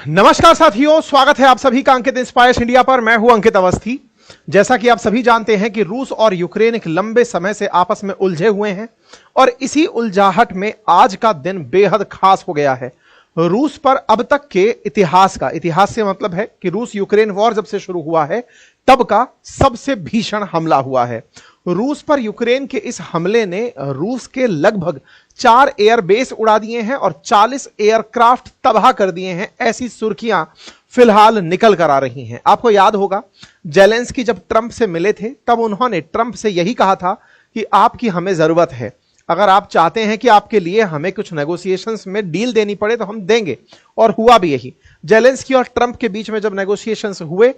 नमस्कार साथियों, स्वागत है आप सभी का अंकित इंस्पायर्स इंडिया पर। मैं हूं अंकित अवस्थी। जैसा कि आप सभी जानते हैं कि रूस और यूक्रेन एक लंबे समय से आपस में उलझे हुए हैं और इसी उलझाहट में आज का दिन बेहद खास हो गया है। रूस पर अब तक के इतिहास से मतलब है कि रूस यूक्रेन वॉर जब से शुरू हुआ है तब का सबसे भीषण हमला हुआ है। रूस पर यूक्रेन के इस हमले ने रूस के लगभग 4 एयरबेस उड़ा दिए हैं और 40 एयरक्राफ्ट तबाह कर दिए हैं, ऐसी सुर्खियां फिलहाल निकल कर आ रही हैं। आपको याद होगा जेलेंस्की जब ट्रंप से मिले थे तब उन्होंने ट्रंप से यही कहा था कि आपकी हमें जरूरत है, अगर आप चाहते हैं कि आपके लिए हमें कुछ नेगोशिएशंस में डील देनी पड़े तो हम देंगे। और हुआ भी यही। जेलेंस्की और ट्रंप के बीच में जब नेगोशिएशंस हुए,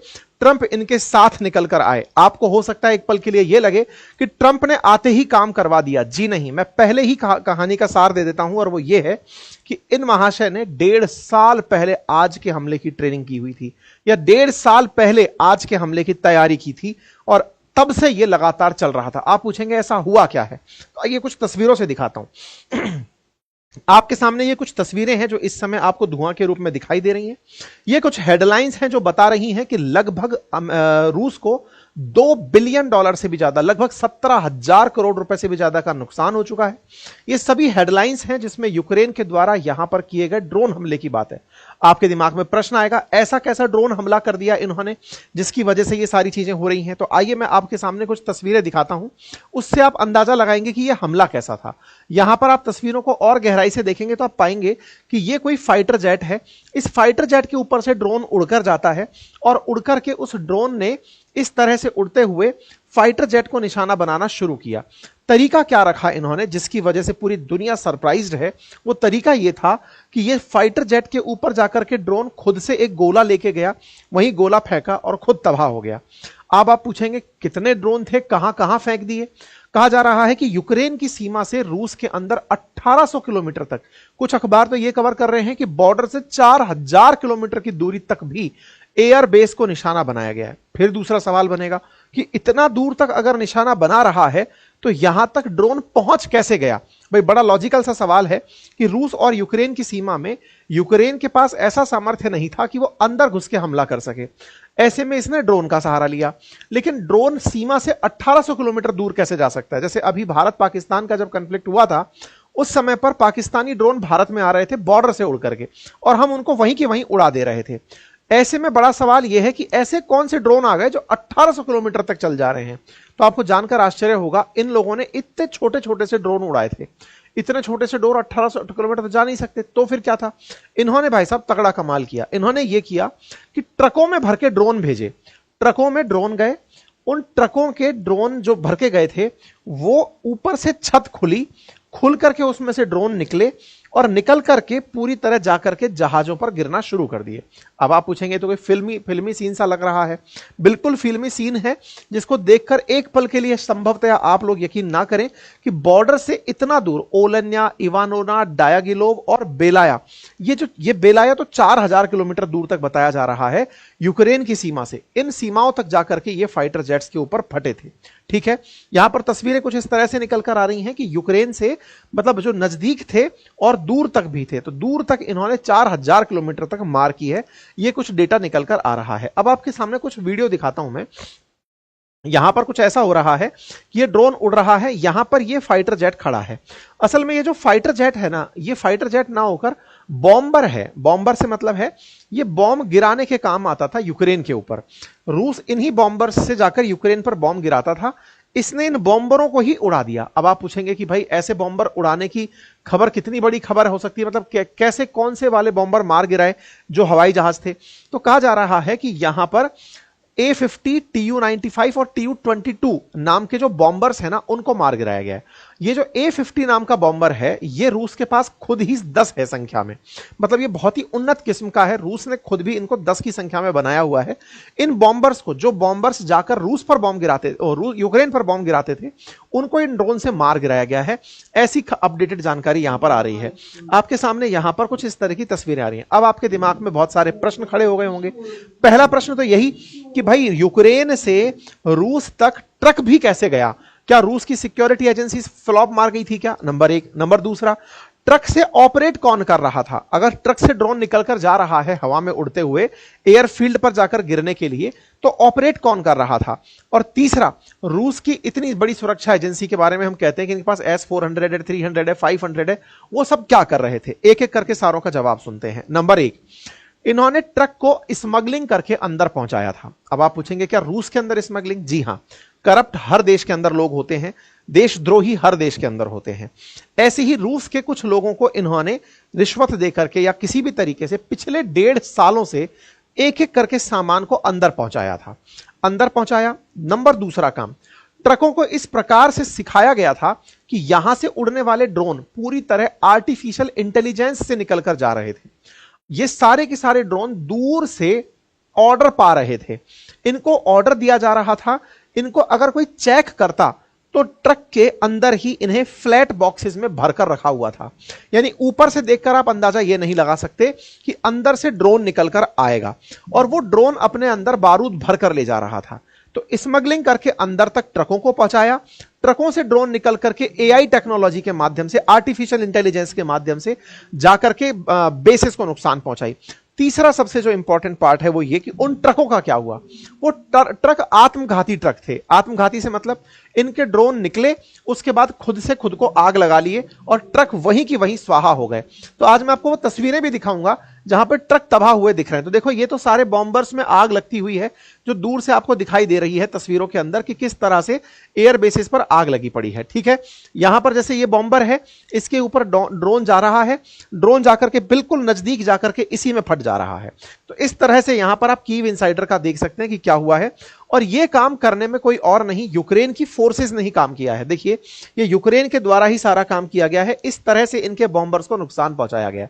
ट्रंप इनके साथ निकल कर आए। आपको हो सकता है एक पल के लिए यह लगे कि ट्रंप ने आते ही काम करवा दिया। जी नहीं, मैं पहले ही कहानी का सार दे देता हूं और वो ये है कि इन महाशय ने 1.5 साल पहले आज के हमले की ट्रेनिंग की हुई थी, या 1.5 साल पहले आज के हमले की तैयारी की थी और तब से यह लगातार चल रहा था। आप पूछेंगे ऐसा हुआ क्या है, तो आइए कुछ तस्वीरों से दिखाता हूं। आपके सामने ये कुछ तस्वीरें हैं जो इस समय आपको धुआं के रूप में दिखाई दे रही हैं। ये कुछ हेडलाइंस हैं जो बता रही हैं कि लगभग रूस को $2 बिलियन से भी ज्यादा, लगभग 17,000 करोड़ रुपए से भी ज्यादा का नुकसान हो चुका है। ये सभी हेडलाइंस हैं जिसमें यूक्रेन के द्वारा यहां पर किए गए ड्रोन हमले की बात है। आपके दिमाग में प्रश्न आएगा, ऐसा कैसा ड्रोन हमला कर दिया इन्होंने जिसकी वजह से ये सारी चीजें हो रही हैं। तो आइए मैं आपके सामने कुछ तस्वीरें दिखाता हूं, उससे आप अंदाजा लगाएंगे कि यह हमला कैसा था। यहां पर आप तस्वीरों को और गहराई से देखेंगे तो आप पाएंगे कि यह कोई फाइटर जेट है। इस फाइटर जेट के ऊपर से ड्रोन उड़कर जाता है और उड़कर के उस ड्रोन ने इस तरह से उड़ते हुए फाइटर जेट को निशाना बनाना शुरू किया। तरीका क्या रखा इन्होंने जिसकी वजह से पूरी दुनिया सरप्राइज्ड है, वो तरीका यह था कि ये फाइटर जेट के ऊपर जाकर के ड्रोन खुद से एक गोला लेके गया, वही गोला फेंका और खुद तबाह हो गया। अब आप पूछेंगे कितने ड्रोन थे, कहां कहां फेंक दिए। कहा जा रहा है कि यूक्रेन की सीमा से रूस के अंदर 1800 किलोमीटर तक, कुछ अखबार तो यह कवर कर रहे हैं कि बॉर्डर से 4000 किलोमीटर की दूरी तक भी एयर बेस को निशाना बनाया गया है। फिर दूसरा सवाल बनेगा कि इतना दूर तक अगर निशाना बना रहा है तो यहां तक ड्रोन पहुंच कैसे गया। भाई बड़ा लॉजिकल सा सवाल है कि रूस और यूक्रेन की सीमा में यूक्रेन के पास ऐसा सामर्थ्य नहीं था कि वो अंदर घुस के हमला कर सके। ऐसे में इसने ड्रोन का सहारा लिया। लेकिन ड्रोन सीमा से 1800 किलोमीटर दूर कैसे जा सकता है। जैसे अभी भारत पाकिस्तान का जब कॉन्फ्लिक्ट हुआ था उस समय पर पाकिस्तानी ड्रोन भारत में आ रहे थे बॉर्डर से उड़ करके और हम उनको वहीं की वहीं उड़ा दे रहे थे। ऐसे में बड़ा सवाल यह है कि ऐसे कौन से ड्रोन आ गए जो 1800 किलोमीटर तक चल जा रहे हैं। तो आपको जानकर आश्चर्य होगा, इन लोगों ने इतने छोटे छोटे से ड्रोन उड़ाए थे। इतने छोटे से ड्रोन 1800 किलोमीटर तक जा नहीं सकते। तो फिर क्या था, इन्होंने भाई साहब तगड़ा कमाल किया। इन्होंने यह किया कि ट्रकों में भर के ड्रोन भेजे। ट्रकों में ड्रोन गए, उन ट्रकों के ड्रोन जो भर के गए थे वो ऊपर से छत खुल करके उसमें से ड्रोन निकले और निकल करके पूरी तरह जाकर के जहाजों पर गिरना शुरू कर दिए। अब आप पूछेंगे तो कोई फिल्मी सीन सा लग रहा है। बिल्कुल फिल्मी सीन है जिसको देखकर एक पल के लिए संभवतः आप लोग यकीन ना करें कि बॉर्डर से इतना दूर ओलन्या, इवानोना, डायागिलोव और बेलाया, ये बेलाया तो 4000 किलोमीटर दूर तक बताया जा रहा है यूक्रेन की सीमा से। इन सीमाओं तक जाकर के ये फाइटर जेट्स के ऊपर फटे थे। ठीक है, यहां पर तस्वीरें कुछ इस तरह से निकल कर आ रही हैं कि यूक्रेन से मतलब जो नजदीक थे और दूर तक भी थे, तो दूर तक इन्होंने 4000 किलोमीटर तक मार की है। ये कुछ डेटा निकल कर आ रहा है। अब आपके सामने कुछ वीडियो दिखाता हूं मैं। यहां पर कुछ ऐसा हो रहा है कि ये ड्रोन उड़ रहा है, यहां पर ये फाइटर जेट खड़ा है। असल में ये जो फाइटर जेट है ना, ये फाइटर जेट ना होकर बॉम्बर है। बॉम्बर से मतलब है ये बॉम्ब गिराने के काम आता था यूक्रेन के ऊपर। रूस इन्हीं बॉम्बर से जाकर यूक्रेन पर बॉम्ब गिराता था। इसने इन बॉम्बरों को ही उड़ा दिया। अब आप पूछेंगे कि भाई ऐसे बॉम्बर उड़ाने की खबर कितनी बड़ी खबर हो सकती है, मतलब कैसे कौन से वाले बॉम्बर मार गिराए जो हवाई जहाज थे। तो कहा जा रहा है कि यहां पर A-50, Tu-95 और Tu-22 नाम के जो बॉम्बर्स हैं ना उनको मार गिराया गया है। ये जो A-50 नाम का बॉम्बर है ये रूस के पास खुद ही 10 है संख्या में, मतलब ये बहुत ही उन्नत किस्म का है। रूस ने खुद भी इनको 10 की संख्या में बनाया हुआ है। इन बॉम्बर्स को, जो बॉम्बर्स जाकर रूस पर बॉम्ब गिराते और यूक्रेन पर बॉम्ब गिराते थे, उनको इन ड्रोन से मार गिराया गया है। ऐसी अपडेटेड जानकारी यहां पर आ रही है। आपके सामने यहां पर कुछ इस तरह की तस्वीरें आ रही हैं। अब आपके दिमाग में बहुत सारे प्रश्न खड़े हो गए होंगे। पहला प्रश्न तो यही कि भाई यूक्रेन से रूस तक ट्रक भी कैसे गया। क्या रूस की सिक्योरिटी एजेंसी फ्लॉप मार गई थी क्या, नंबर एक। नंबर दूसरा, ट्रक से ऑपरेट कौन कर रहा था? अगर ट्रक से ड्रोन निकलकर जा रहा है हवा में उड़ते हुए एयरफील्ड पर जाकर गिरने के लिए, तो ऑपरेट कौन कर रहा था? और तीसरा, रूस की इतनी बड़ी सुरक्षा एजेंसी के बारे में हम कहते हैं कि इनके पास S-400 है, 300 है, 500 है, वो सब क्या कर रहे थे? एक एक करके सारों का जवाब सुनते हैं। नंबर 1, इन्होंने ट्रक को स्मगलिंग करके अंदर पहुंचाया था। अब आप पूछेंगे क्या रूस के अंदर स्मगलिंग? जी हां, करप्ट हर देश के अंदर लोग होते हैं, देशद्रोही हर देश के अंदर होते हैं। ऐसे ही रूस के कुछ लोगों को इन्होंने रिश्वत देकर के या किसी भी तरीके से पिछले 1.5 सालों से एक एक करके सामान को अंदर पहुंचाया था, अंदर पहुंचाया। नंबर दूसरा काम, ट्रकों को इस प्रकार से सिखाया गया था कि यहां से उड़ने वाले ड्रोन पूरी तरह आर्टिफिशियल इंटेलिजेंस से निकलकर जा रहे थे। ये सारे के सारे ड्रोन दूर से ऑर्डर पा रहे थे, इनको ऑर्डर दिया जा रहा था। इनको अगर कोई चेक करता तो ट्रक के अंदर ही इन्हें फ्लैट बॉक्सेस में भरकर रखा हुआ था। यानी ऊपर से देखकर आप अंदाजा यह नहीं लगा सकते कि अंदर से ड्रोन निकलकर आएगा, और वो ड्रोन अपने अंदर बारूद भरकर ले जा रहा था। तो स्मगलिंग करके अंदर तक ट्रकों को पहुंचाया, ट्रकों से ड्रोन निकल करके एआई टेक्नोलॉजी के माध्यम से, आर्टिफिशियल इंटेलिजेंस के माध्यम से जाकर के बेसिस को नुकसान पहुंचाई। तीसरा सबसे जो इंपॉर्टेंट पार्ट है वो ये कि उन ट्रकों का क्या हुआ? वो ट्रक आत्मघाती ट्रक थे। आत्मघाती से मतलब इनके ड्रोन निकले, उसके बाद खुद से खुद को आग लगा लिए और ट्रक वहीं की वहीं स्वाहा हो गए। तो आज मैं आपको वो तस्वीरें भी दिखाऊंगा जहां पर ट्रक तबाह हुए दिख रहे हैं। तो देखो, ये तो सारे बॉम्बर्स में आग लगती हुई है जो दूर से आपको दिखाई दे रही है तस्वीरों के अंदर कि किस तरह से एयर बेसिस पर आग लगी पड़ी है। ठीक है, यहां पर जैसे ये बॉम्बर है, इसके ऊपर ड्रोन जा रहा है, ड्रोन जाकर के बिल्कुल नजदीक जाकर के इसी में फट जा रहा है। तो इस तरह से यहां पर आप कीव इनसाइडर का देख सकते हैं कि क्या हुआ है। और यह काम करने में कोई और नहीं, यूक्रेन की फोर्सेस ने ही काम किया है। देखिए, ये यूक्रेन के द्वारा ही सारा काम किया गया है। इस तरह से इनके बॉम्बर्स को नुकसान पहुंचाया गया।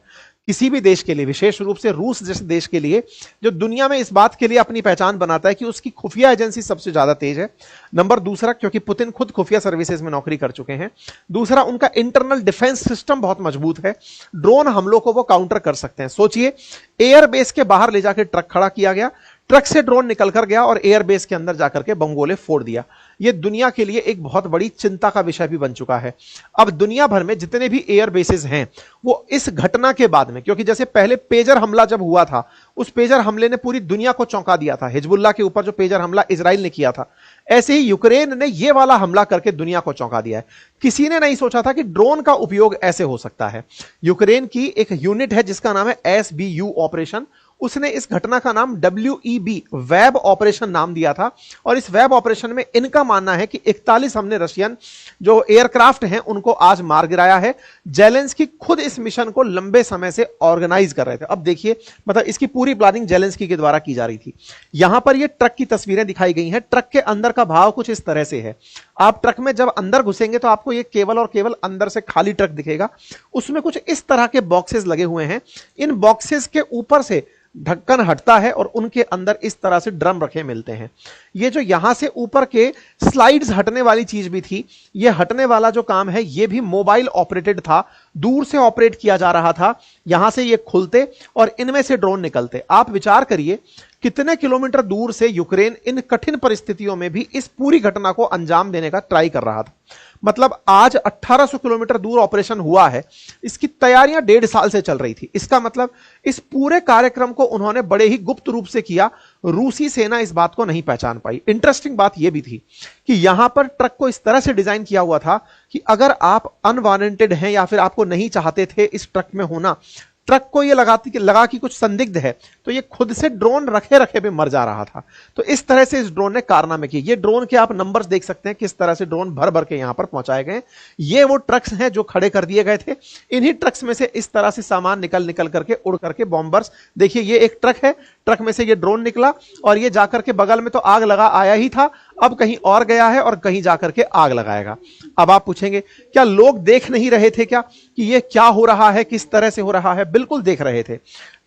किसी भी देश के लिए, विशेष रूप से रूस जैसे देश के लिए, जो दुनिया में इस बात के लिए अपनी पहचान बनाता है कि उसकी खुफिया एजेंसी सबसे ज्यादा तेज है। नंबर दूसरा, क्योंकि पुतिन खुद खुफिया सर्विसेज में नौकरी कर चुके हैं। दूसरा, उनका इंटरनल डिफेंस सिस्टम बहुत मजबूत है, ड्रोन हमलों को वो काउंटर कर सकते हैं। सोचिए, एयरबेस के बाहर ले जाकर ट्रक खड़ा किया गया, ट्रक से ड्रोन निकलकर गया और एयरबेस के अंदर जाकर के बमगोले फोड़ दिया। यह दुनिया के लिए एक बहुत बड़ी चिंता का विषय भी बन चुका है। अब दुनिया भर में जितने भी एयरबेसेस हैं, वो इस घटना के बाद में, क्योंकि जैसे पहले पेजर हमला जब हुआ था, उस पेजर हमले ने पूरी दुनिया को चौंका दिया था, हिजबुल्लाह के ऊपर जो पेजर हमला इजराइल ने किया था, ऐसे ही यूक्रेन ने यह वाला हमला करके दुनिया को चौंका दिया है। किसी ने नहीं सोचा था कि ड्रोन का उपयोग ऐसे हो सकता है। यूक्रेन की एक यूनिट है जिसका नाम है SBU ऑपरेशन, उसने इस घटना का नाम WEB वेब ऑपरेशन नाम दिया था। और इस वेब ऑपरेशन में इनका मानना है कि 41 हमने रशियन जो एयरक्राफ्ट हैं उनको आज मार गिराया है। जेलेंस्की खुद इस मिशन को लंबे समय से ऑर्गेनाइज कर रहे थे। अब देखिए, मतलब इसकी पूरी प्लानिंग जेलेंस्की के द्वारा की जा रही थी। यहां पर ये ट्रक की तस्वीरें दिखाई गई हैं। ट्रक के अंदर का भाव कुछ इस तरह से है। आप ट्रक में जब अंदर घुसेंगे तो आपको ये केवल और केवल अंदर से खाली ट्रक दिखेगा। उसमें कुछ इस तरह के बॉक्सेस लगे हुए हैं। इन बॉक्सेस के ऊपर से ढक्कन हटता है और उनके अंदर इस तरह से ड्रम रखे मिलते हैं। ये जो यहां से ऊपर के स्लाइड्स हटने वाली चीज भी थी, ये हटने वाला जो काम है ये भी मोबाइल ऑपरेटेड था, दूर से ऑपरेट किया जा रहा था। यहां से ये खुलते और इनमें से ड्रोन निकलते। आप विचार करिए कितने किलोमीटर दूर से यूक्रेन इन कठिन परिस्थितियों में भी इस पूरी घटना को अंजाम देने का ट्राई कर रहा था। मतलब आज 1800 किलोमीटर दूर ऑपरेशन हुआ है, इसकी तैयारियां 1.5 साल से चल रही थी। इसका मतलब इस पूरे कार्यक्रम को उन्होंने बड़े ही गुप्त रूप से किया। रूसी सेना इस बात को नहीं पहचान पाई। इंटरेस्टिंग बात यह भी थी कि यहां पर ट्रक को इस तरह से डिजाइन किया हुआ था कि अगर आप अनवांटेड हैं या फिर आपको नहीं चाहते थे इस ट्रक में होना, ट्रक को ये लगा कि कुछ संदिग्ध है, तो ये खुद से ड्रोन रखे रखे पे मर जा रहा था। तो इस तरह से इस ड्रोन ने कारनामे किए। ये ड्रोन के आप नंबर्स देख सकते हैं, किस तरह से ड्रोन भर भर के यहां पर पहुंचाए गए। ये वो ट्रक्स हैं जो खड़े कर दिए गए थे। इन्हीं ट्रक्स में से इस तरह से सामान निकल करके उड़ करके बॉम्बर्स, देखिए ये एक ट्रक है, ट्रक में से ये ड्रोन निकला और ये जाकर के बगल में तो आग लगा आया ही था, अब कहीं और गया है और कहीं जाकर के आग लगाएगा। अब आप पूछेंगे क्या लोग देख नहीं रहे थे क्या कि ये क्या हो रहा है, किस तरह से हो रहा है? बिल्कुल देख रहे थे।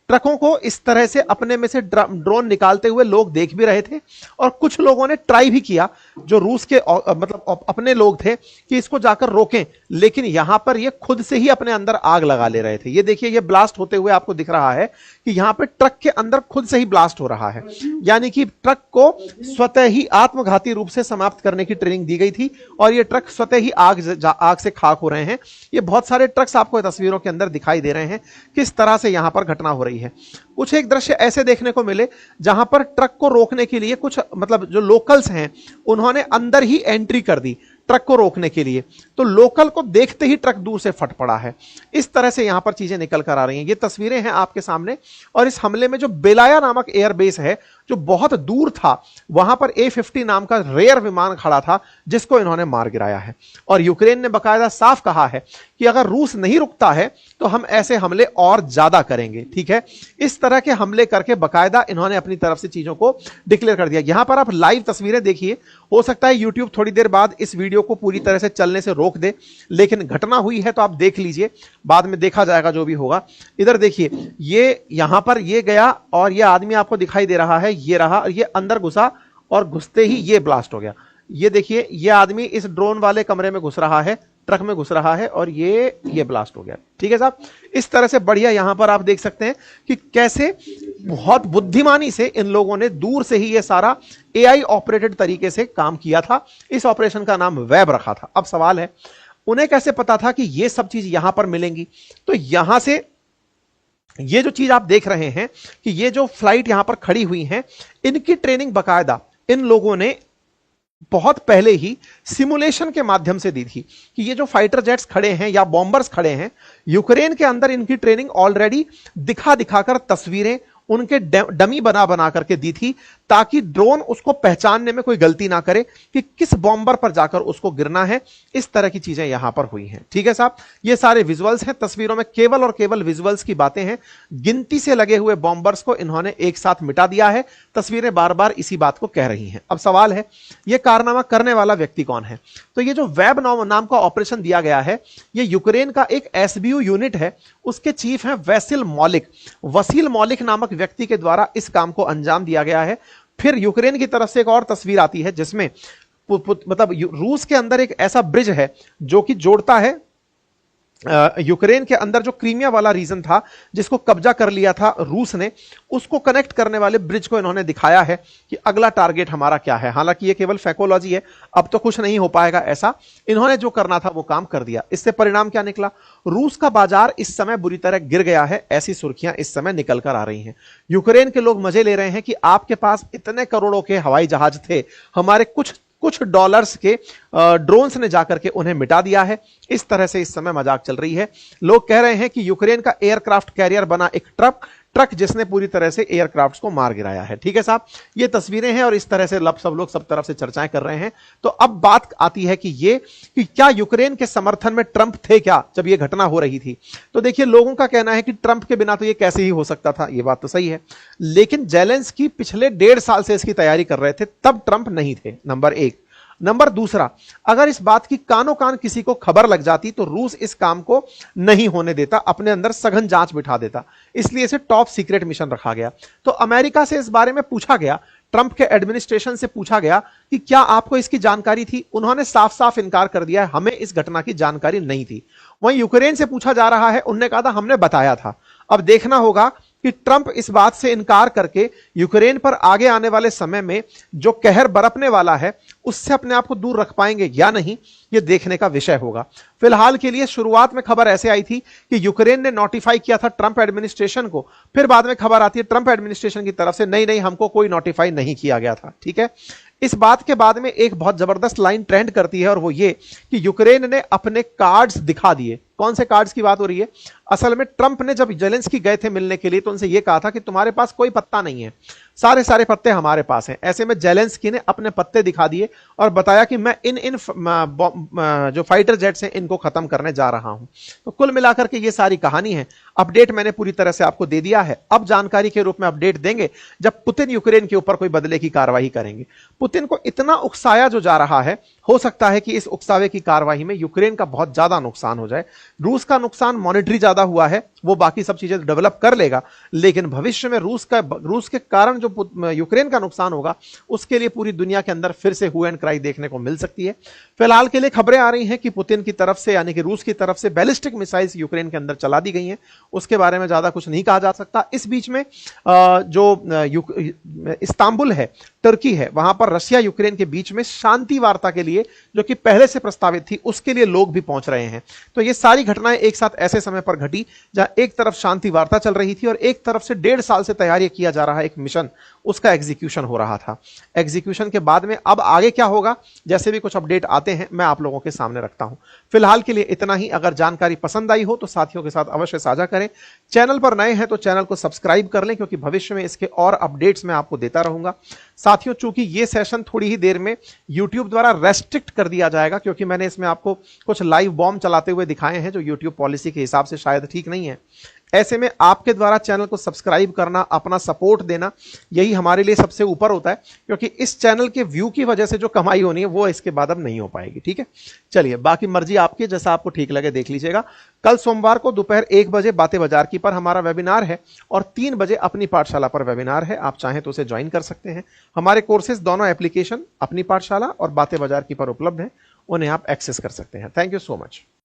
ट्रकों को इस तरह से अपने में से ड्रोन निकालते हुए लोग देख भी रहे थे और कुछ लोगों ने ट्राई भी किया, जो रूस के मतलब अपने लोग थे, कि इसको जाकर रोकें, लेकिन यहां पर ये खुद से ही अपने अंदर आग लगा ले रहे थे। ये देखिए, ये ब्लास्ट होते हुए आपको दिख रहा है कि यहां पे ट्रक के अंदर खुद से ही ब्लास्ट हो रहा है, यानी कि ट्रक को स्वतः ही आत्मघाती रूप से समाप्त करने की ट्रेनिंग दी गई थी और ये ट्रक स्वतः ही आग से खाक हो रहे हैं। ये बहुत सारे ट्रक्स आपको तस्वीरों के अंदर दिखाई दे रहे हैं किस तरह से यहां पर घटना हो रही है। कुछ एक दृश्य ऐसे देखने को मिले जहां पर ट्रक को रोकने के लिए कुछ मतलब जो लोकल्स हैं उन्होंने अंदर ही एंट्री कर दी ट्रक को रोकने के लिए, तो लोकल को देखते ही ट्रक दूर से फट पड़ा है। इस तरह से यहां पर चीजें निकल कर आ रही हैं। ये तस्वीरें हैं आपके सामने, और इस हमले में जो बेलाया नामक एयरबेस है जो बहुत दूर था, वहां पर A-50 नाम का रेयर विमान खड़ा था जिसको इन्होंने मार गिराया है। और यूक्रेन ने बकायदा साफ कहा है कि अगर रूस नहीं रुकता है तो हम ऐसे हमले और ज्यादा करेंगे। ठीक है, इस तरह के हमले करके बकायदा इन्होंने अपनी तरफ से चीजों को डिक्लेयर कर दिया। यहां पर आप लाइव तस्वीरें देखिए, हो सकता है यूट्यूब थोड़ी देर बाद इस वीडियो को पूरी तरह से चलने से रोक दे, लेकिन घटना हुई है तो आप देख लीजिए, बाद में देखा जाएगा जो भी होगा। इधर देखिए, ये यहां पर ये गया और ये आदमी आपको दिखाई दे रहा है, ये रहा, ये अंदर घुसा और घुसते ही ये ब्लास्ट हो गया। ये देखिए, ये आदमी इस ड्रोन वाले कमरे में घुस रहा है, ट्रक में घुस रहा है और ये ब्लास्ट हो गया। ठीक है साहब, इस तरह से बढ़िया यहां पर आप देख सकते हैं कि कैसे बहुत बुद्धिमानी से इन लोगों ने दूर से ही ये सारा AI ऑपरेटेड तरीके से काम किया था। इस ऑपरेशन का नाम वेब रखा था। अब सवाल है, उन्हें कैसे पता था कि ये सब चीज यहां पर मिलेंगी? तो यहां से ये जो चीज आप देख रहे हैं कि ये जो फ्लाइट यहां पर खड़ी हुई हैं, इनकी ट्रेनिंग बकायदा इन लोगों ने बहुत पहले ही सिमुलेशन के माध्यम से दी थी कि ये जो फाइटर जेट्स खड़े हैं या बॉम्बर्स खड़े हैं, यूक्रेन के अंदर इनकी ट्रेनिंग ऑलरेडी दिखा दिखाकर तस्वीरें उनके डमी बना बना करके दी थी, ताकि ड्रोन उसको पहचानने में कोई गलती ना करे कि किस बॉम्बर पर जाकर उसको गिरना है। इस तरह की चीजें यहां पर हुई हैं। ठीक है साहब, ये सारे विजुअल्स हैं, तस्वीरों में केवल और केवल विजुअल्स की बातें हैं। गिनती से लगे हुए बॉम्बर्स को इन्होंने एक साथ मिटा दिया है। तस्वीरें बार बार इसी बात को कह रही हैं। अब सवाल है, यह कारनामा करने वाला व्यक्ति कौन है? तो ये जो वेब नाम का ऑपरेशन दिया गया है, ये यूक्रेन का एक SBU यूनिट है, उसके चीफ हैं वसील मौलिक नामक व्यक्ति के द्वारा इस काम को अंजाम दिया गया है। फिर यूक्रेन की तरफ से एक और तस्वीर आती है जिसमें मतलब रूस के अंदर एक ऐसा ब्रिज है जो कि जोड़ता है यूक्रेन के अंदर जो क्रीमिया वाला रीजन था जिसको कब्जा कर लिया था रूस ने, उसको कनेक्ट करने वाले ब्रिज को इन्होंने दिखाया है कि अगला टारगेट हमारा क्या है। हालांकि ये केवल फैकोलॉजी है, अब तो कुछ नहीं हो पाएगा ऐसा। इन्होंने जो करना था वो काम कर दिया। इससे परिणाम क्या निकला? रूस का बाजार इस समय बुरी तरह गिर गया है, ऐसी सुर्खियां इस समय निकल कर आ रही हैं। यूक्रेन के लोग मजे ले रहे हैं कि आपके पास इतने करोड़ों के हवाई जहाज थे, हमारे कुछ डॉलर्स के ड्रोन्स ने जाकर के उन्हें मिटा दिया है। इस तरह से इस समय मजाक चल रही है। लोग कह रहे हैं कि यूक्रेन का एयरक्राफ्ट कैरियर बना एक ट्रक जिसने पूरी तरह से एयरक्राफ्ट्स को मार गिराया है। ठीक है साहब, ये तस्वीरें हैं और इस तरह से सब लोग सब तरफ से चर्चाएं कर रहे हैं। तो अब बात आती है कि क्या यूक्रेन के समर्थन में ट्रंप थे क्या जब ये घटना हो रही थी? तो देखिए, लोगों का कहना है कि ट्रंप के बिना तो ये कैसे ही हो सकता था। ये बात तो सही है, लेकिन जेलेंस्की पिछले 1.5 साल से इसकी तैयारी कर रहे थे, तब ट्रंप नहीं थे, नंबर 1। नंबर दूसरा, अगर इस बात की कानो कान किसी को खबर लग जाती तो रूस इस काम को नहीं होने देता, अपने अंदर सघन जांच बिठा देता। इसलिए इसे टॉप सीक्रेट मिशन रखा गया। तो अमेरिका से इस बारे में पूछा गया, ट्रंप के एडमिनिस्ट्रेशन से पूछा गया कि क्या आपको इसकी जानकारी थी? उन्होंने साफ साफ इनकार कर दिया है, हमें इस घटना की जानकारी नहीं थी। वहीं यूक्रेन से पूछा जा रहा है, उन्होंने कहा था हमने बताया था। अब देखना होगा कि ट्रंप इस बात से इनकार करके यूक्रेन पर आगे आने वाले समय में जो कहर बरपने वाला है उससे अपने आप को दूर रख पाएंगे या नहीं, यह देखने का विषय होगा। फिलहाल के लिए शुरुआत में खबर ऐसे आई थी कि यूक्रेन ने नोटिफाई किया था ट्रंप एडमिनिस्ट्रेशन को, फिर बाद में खबर आती है ट्रंप एडमिनिस्ट्रेशन की तरफ से नहीं हमको कोई नोटिफाई नहीं किया गया था। ठीक है, इस बात के बाद में एक बहुत जबरदस्त लाइन ट्रेंड करती है और वो ये कि यूक्रेन ने अपने कार्ड्स दिखा दिए। कौन से कार्ड्स की बात हो रही है? असल में ट्रंप ने जब जेलेंस्की गए थे मिलने के लिए तो उनसे यह कहा था कि तुम्हारे पास कोई पत्ता नहीं है, सारे पत्ते हमारे पास हैं। ऐसे में जेलेंस्की ने अपने पत्ते दिखा दिए और बताया कि मैं इन जो फाइटर जेट्स हैं इनको खत्म करने जा रहा हूं। तो कुल मिलाकर के ये सारी कहानी है। अपडेट मैंने पूरी तरह से आपको दे दिया है। अब जानकारी के रूप में अपडेट देंगे जब पुतिन यूक्रेन के ऊपर कोई बदले की कार्रवाई करेंगे। पुतिन को इतना उकसाया जो जा रहा है, हो सकता है कि इस उकसावे की कार्रवाई में यूक्रेन का बहुत ज्यादा नुकसान हो जाए। रूस का नुकसान मॉनेटरी ज्यादा हुआ है, वो बाकी सब चीजें डेवलप कर लेगा, लेकिन भविष्य में रूस के कारण जो यूक्रेन का नुकसान होगा उसके लिए पूरी दुनिया के अंदर फिर से हू एंड क्राई देखने को मिल सकती है। फिलहाल के लिए खबरें आ रही हैं कि पुतिन की तरफ से यानी कि रूस की तरफ से बैलिस्टिक मिसाइल्स यूक्रेन के अंदर चला दी गई हैं, उसके बारे में ज्यादा कुछ नहीं कहा जा सकता। इस बीच में जो इस्तांबुल है, टर्की है, वहां पर रशिया यूक्रेन के बीच में शांति वार्ता के लिए जो कि पहले से प्रस्तावित थी उसके लिए लोग भी पहुंच रहे हैं। तो ये सारी घटनाएं एक साथ ऐसे समय पर घटी जहां एक तरफ शांति वार्ता चल रही थी और एक तरफ से 1.5 साल से तैयारी किया जा रहा एक मिशन, उसका एग्जीक्यूशन हो रहा था। एग्जीक्यूशन के बाद में अब आगे क्या होगा, जैसे भी कुछ अपडेट आते हैं मैं आप लोगों के सामने रखता हूं। फिलहाल के लिए इतना ही। अगर जानकारी पसंद आई हो तो साथियों के साथ अवश्य साझा करें। चैनल पर नए हैं तो चैनल को सब्सक्राइब कर लें, क्योंकि भविष्य में इसके और अपडेट्स मैं आपको देता रहूंगा। साथियों, चूंकि ये सेशन थोड़ी ही देर में YouTube द्वारा रेस्ट्रिक्ट कर दिया जाएगा, क्योंकि मैंने इसमें आपको कुछ लाइव बॉम्ब चलाते हुए दिखाए हैं जो YouTube पॉलिसी के हिसाब से शायद ठीक नहीं है। ऐसे में आपके द्वारा चैनल को सब्सक्राइब करना, अपना सपोर्ट देना, यही हमारे लिए सबसे ऊपर होता है, क्योंकि इस चैनल के व्यू की वजह से जो कमाई होनी है वो इसके बाद अब नहीं हो पाएगी। ठीक है, चलिए, बाकी मर्जी आपकी, जैसा आपको ठीक लगे देख लीजिएगा। कल सोमवार को दोपहर 1 बजे बातें बाजार की पर हमारा वेबिनार है और 3 बजे अपनी पाठशाला पर वेबिनार है। आप चाहें तो उसे ज्वाइन कर सकते हैं। हमारे कोर्सेज दोनों एप्लीकेशन अपनी पाठशाला और बातें बाजार की पर उपलब्ध हैं, उन्हें आप एक्सेस कर सकते हैं। Thank you so much.